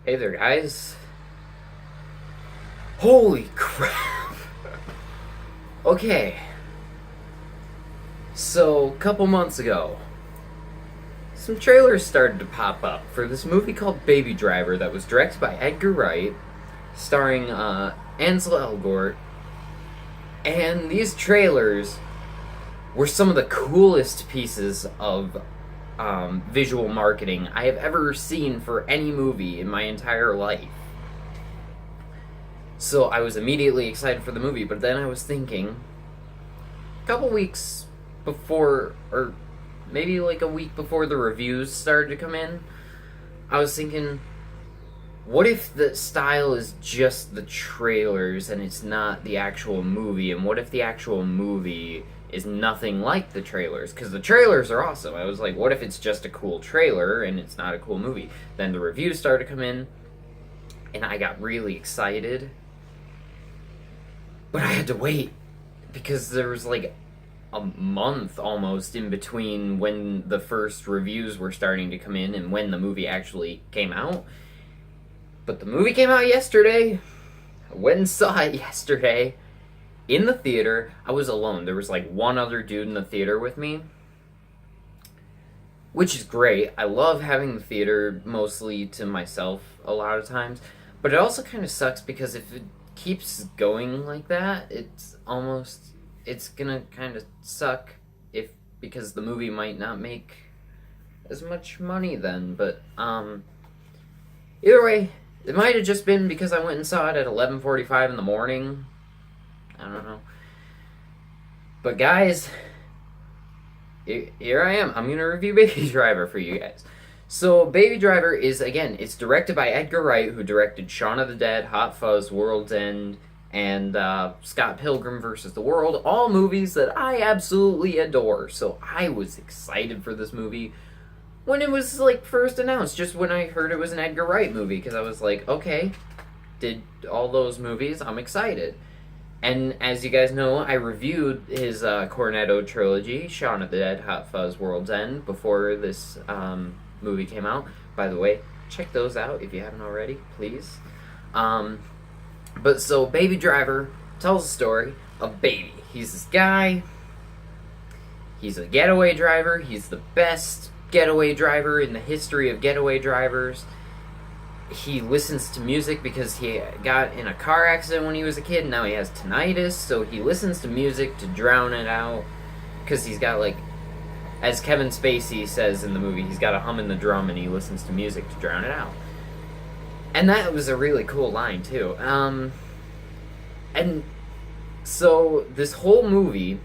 Hey there, guys. Holy crap. Okay. So, a couple months ago, some trailers started to pop up for this movie called Baby Driver that was directed by Edgar Wright, starring Ansel Elgort. And these trailers were some of the coolest pieces of visual marketing I have ever seen for any movie in my entire life. So I was immediately excited for the movie, but then I was thinking, a couple weeks before, or maybe like a week before the reviews started to come in, I was thinking, what if the style is just the trailers and it's not the actual movie? And what if the actual movie is nothing like the trailers? Because the trailers are awesome. I was like, what if it's just a cool trailer and it's not a cool movie? Then the reviews started to come in, and I got really excited. But I had to wait because there was like a month almost in between when the first reviews were starting to come in and when the movie actually came out. But the movie came out yesterday. I went and saw it yesterday in the theater. I was alone. There was like one other dude in the theater with me, which is great. I love having the theater mostly to myself a lot of times. But it also kind of sucks because if it keeps going like that, it's gonna kind of suck because the movie might not make as much money then. But either way, it might have just been because I went and saw it at 11:45 in the morning. I don't know. But guys, here I am. I'm gonna review Baby Driver for you guys. So, Baby Driver is, again, it's directed by Edgar Wright, who directed Shaun of the Dead, Hot Fuzz, World's End, and Scott Pilgrim vs. the World, all movies that I absolutely adore. So I was excited for this movie when it was, like, first announced, just when I heard it was an Edgar Wright movie, because I was like, okay, did all those movies, I'm excited. And as you guys know, I reviewed his Cornetto trilogy, Shaun of the Dead, Hot Fuzz, World's End, before this movie came out. By the way, check those out if you haven't already, please. But so Baby Driver tells the story of Baby. He's this guy. He's a getaway driver. He's the best getaway driver in the history of getaway drivers. He listens to music because he got in a car accident when he was a kid, and now he has tinnitus, so he listens to music to drown it out, because he's got, like, as Kevin Spacey says in the movie, he's got a hum in the drum and he listens to music to drown it out. And that was a really cool line, too. And so this whole movie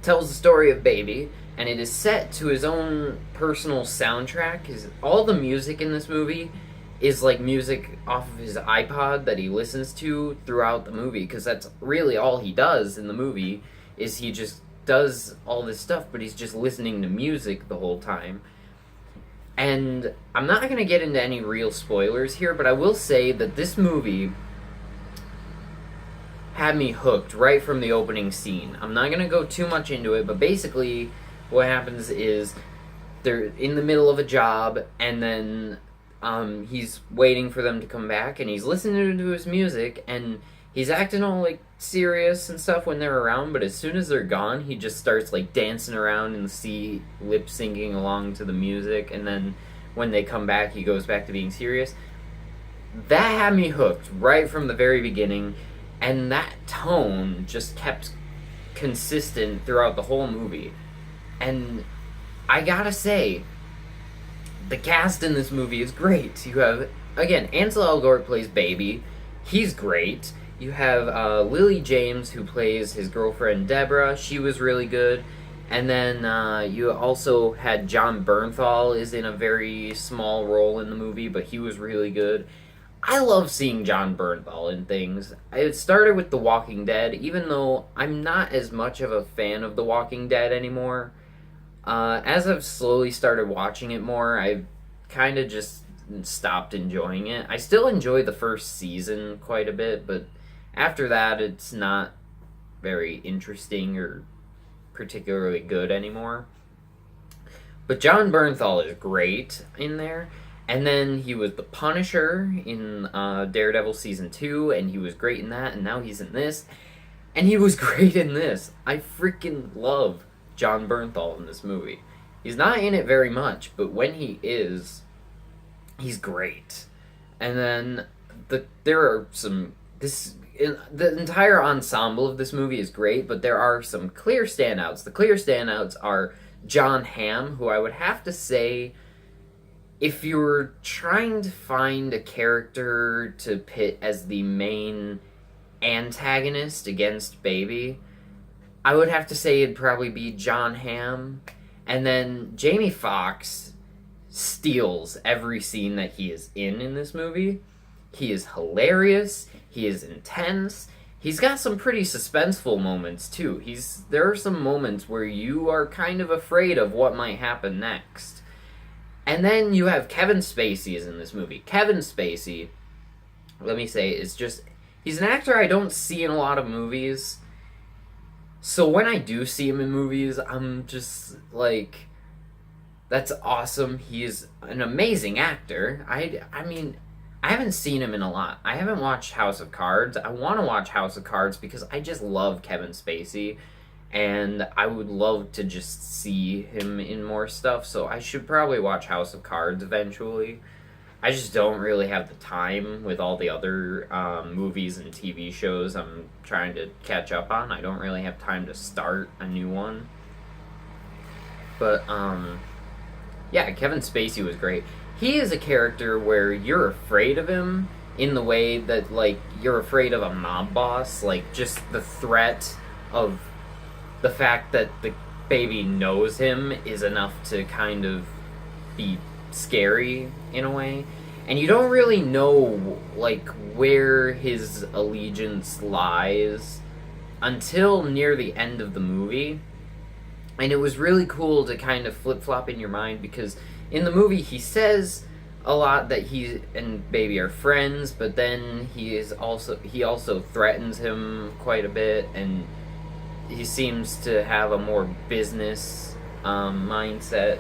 tells the story of Baby, and it is set to his own personal soundtrack. All the music in this movie is like music off of his iPod that he listens to throughout the movie, because that's really all he does in the movie, is he just does all this stuff, but he's just listening to music the whole time. And I'm not going to get into any real spoilers here, but I will say that this movie had me hooked right from the opening scene. I'm not going to go too much into it, but basically what happens is they're in the middle of a job, and then he's waiting for them to come back, and he's listening to his music, and he's acting all, like, serious and stuff when they're around, but as soon as they're gone, he just starts, like, dancing around in the seat, lip-syncing along to the music, and then when they come back, he goes back to being serious. That had me hooked right from the very beginning, and that tone just kept consistent throughout the whole movie. And I gotta say, the cast in this movie is great. You have, again, Ansel Elgort plays Baby. He's great. You have Lily James, who plays his girlfriend Deborah. She was really good. And then you also had John Bernthal is in a very small role in the movie, but he was really good. I love seeing John Bernthal in things. It started with The Walking Dead, even though I'm not as much of a fan of The Walking Dead anymore. As I've slowly started watching it more, I've kind of just stopped enjoying it. I still enjoy the first season quite a bit, but after that, it's not very interesting or particularly good anymore. But John Bernthal is great in there, And then he was the Punisher in Daredevil season 2, and he was great in that. And now he's in this, and he was great in this. I freaking love John Bernthal in this movie. He's not in it very much, but when he is, he's great. And then there are some the entire ensemble of this movie is great, but there are some clear standouts. The clear standouts are John Hamm, who I would have to say, if you're trying to find a character to pit as the main antagonist against Baby, I would have to say it'd probably be John Hamm. And then Jamie Foxx steals every scene that he is in this movie. He is hilarious. He is intense. He's got some pretty suspenseful moments too. There are some moments where you are kind of afraid of what might happen next. And then you have Kevin Spacey is in this movie. Kevin Spacey, let me say, he's an actor I don't see in a lot of movies. So when I do see him in movies, I'm just like, that's awesome. He is an amazing actor. I mean, I haven't seen him in a lot. I haven't watched House of Cards. I want to watch House of Cards because I just love Kevin Spacey, and I would love to just see him in more stuff, so I should probably watch House of Cards eventually. I just don't really have the time with all the other movies and TV shows I'm trying to catch up on. I don't really have time to start a new one. But, yeah, Kevin Spacey was great. He is a character where you're afraid of him in the way that, like, you're afraid of a mob boss. Like, just the threat of the fact that the baby knows him is enough to kind of be scary in a way. And you don't really know, like, where his allegiance lies until near the end of the movie. And it was really cool to kind of flip-flop in your mind, because in the movie he says a lot that he and Baby are friends, but then he also threatens him quite a bit, and he seems to have a more business mindset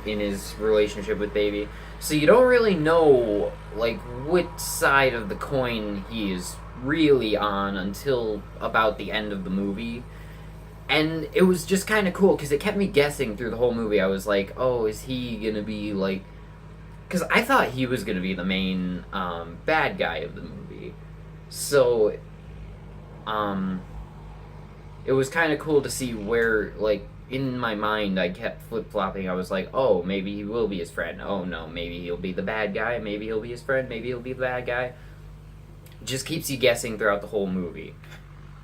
in his relationship with Baby. So you don't really know, like, which side of the coin he is really on until about the end of the movie. And it was just kind of cool, because it kept me guessing through the whole movie. I was like, oh, is he going to be, like... Because I thought he was going to be the main bad guy of the movie. So, it was kind of cool to see where, like, in my mind, I kept flip-flopping. I was like, oh, maybe he will be his friend. Oh, no, maybe he'll be the bad guy. Maybe he'll be his friend. Maybe he'll be the bad guy. Just keeps you guessing throughout the whole movie.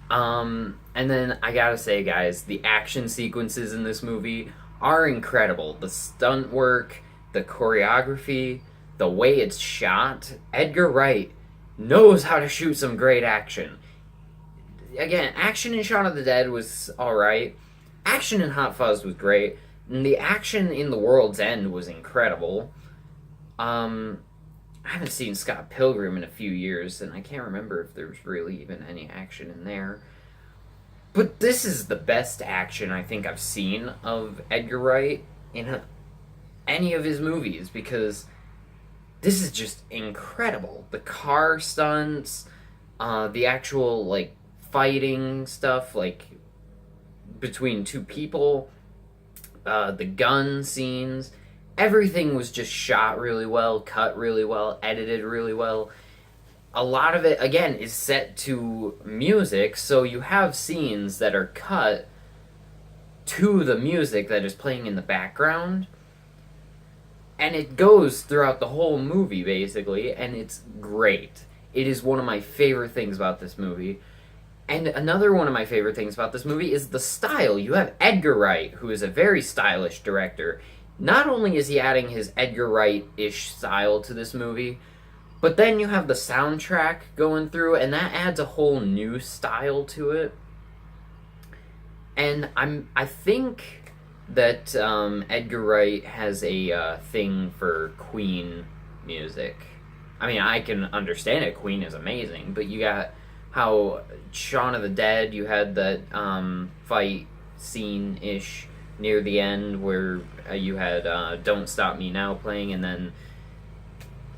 And then, I gotta say, guys, the action sequences in this movie are incredible. The stunt work, the choreography, the way it's shot. Edgar Wright knows how to shoot some great action. Again, action in Shaun of the Dead was alright. Action in Hot Fuzz was great. And the action in The World's End was incredible. I haven't seen Scott Pilgrim in a few years, and I can't remember if there's really even any action in there. But this is the best action I think I've seen of Edgar Wright in any of his movies, because this is just incredible. The car stunts, the actual, like, fighting stuff, like, between two people, the gun scenes, everything was just shot really well, cut really well, edited really well. A lot of it, again, is set to music, so you have scenes that are cut to the music that is playing in the background, and it goes throughout the whole movie, basically, and it's great. It is one of my favorite things about this movie. And another one of my favorite things about this movie is the style. You have Edgar Wright, who is a very stylish director. Not only is he adding his Edgar Wright-ish style to this movie, but then you have the soundtrack going through, and that adds a whole new style to it. And I think that Edgar Wright has a thing for Queen music. I mean, I can understand it. Queen is amazing, but you got how Shaun of the Dead, you had that fight scene-ish near the end where you had Don't Stop Me Now playing, and then